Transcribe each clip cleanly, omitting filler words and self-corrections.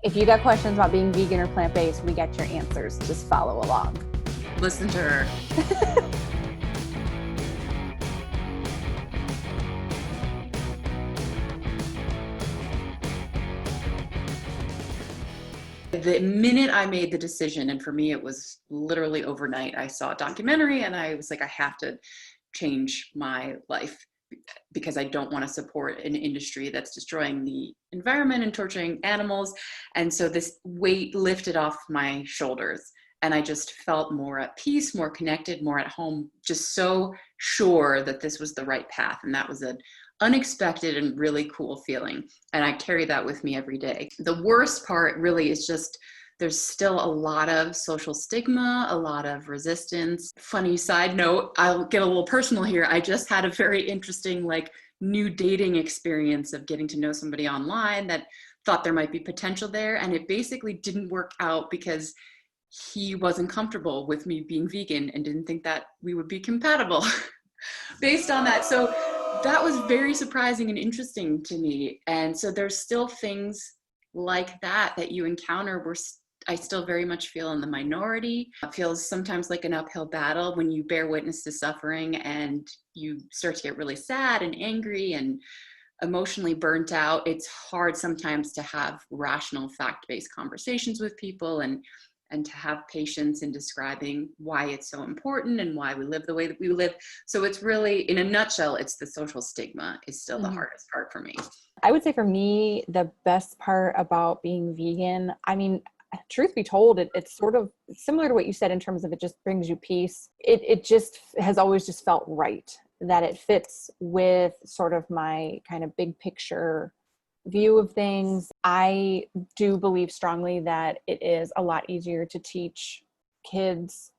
If you got questions about being vegan or plant-based, we got your answers. Just follow along. Listen to her. The minute I made the decision, and for me it was literally overnight, I saw a documentary and I was like, I have to change my life because I don't want to support an industry that's destroying the environment and torturing animals. And so this weight lifted off my shoulders and I just felt more at peace, more connected, more at home, just so sure that this was the right path. And that was an unexpected and really cool feeling. And I carry that with me every day. The worst part really is just there's still a lot of social stigma, a lot of resistance. Funny side note, I'll get a little personal here. I just had a very interesting new dating experience of getting to know somebody online that thought there might be potential there. And it basically didn't work out because he wasn't comfortable with me being vegan and didn't think that we would be compatible based on that. So that was very surprising and interesting to me. And so there's still things like that you encounter where I still very much feel in the minority. It feels sometimes like an uphill battle when you bear witness to suffering and you start to get really sad and angry and emotionally burnt out. It's hard sometimes to have rational, fact-based conversations with people and to have patience in describing why it's so important and why we live the way that we live. So it's really, in a nutshell, it's the social stigma is still the hardest part for me. I would say for me, the best part about being vegan, I mean, truth be told, it's sort of similar to what you said in terms of it just brings you peace. It just has always just felt right, that it fits with sort of my kind of big picture view of things. I do believe strongly that it is a lot easier to teach kids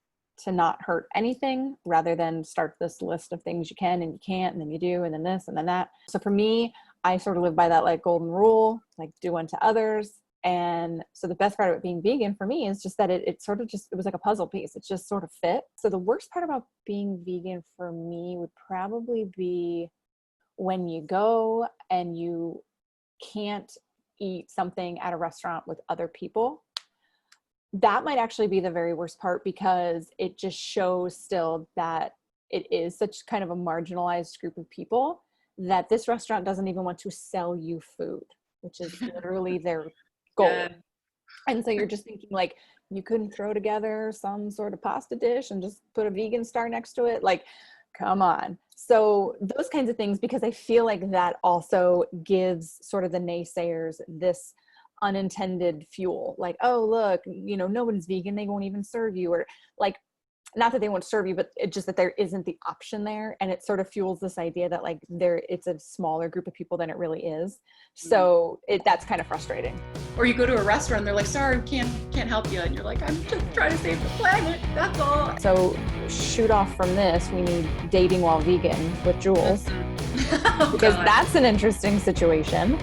to not hurt anything rather than start this list of things you can and you can't, and then you do, and then this and then that. So for me, I sort of live by that golden rule, do unto others. And so the best part of it being vegan for me is just that it sort of just, it was like a puzzle piece. It just sort of fit. So the worst part about being vegan for me would probably be when you go and you can't eat something at a restaurant with other people. That might actually be the very worst part because it just shows still that it is such kind of a marginalized group of people that this restaurant doesn't even want to sell you food, which is literally their goal. Yeah. And so you're just thinking you couldn't throw together some sort of pasta dish and just put a vegan star next to it. Come on. So those kinds of things, because I feel like that also gives sort of the naysayers this unintended fuel. Oh, look, no one's vegan. They won't even serve you. Or not that they won't serve you, but it's just that there isn't the option there. And it sort of fuels this idea that it's a smaller group of people than it really is. So that's kind of frustrating. Or you go to a restaurant, they're like, sorry, can't help you. And you're like, I'm just trying to save the planet. That's all. So shoot off from this, we need dating while vegan with Jules. Oh, because God. That's an interesting situation.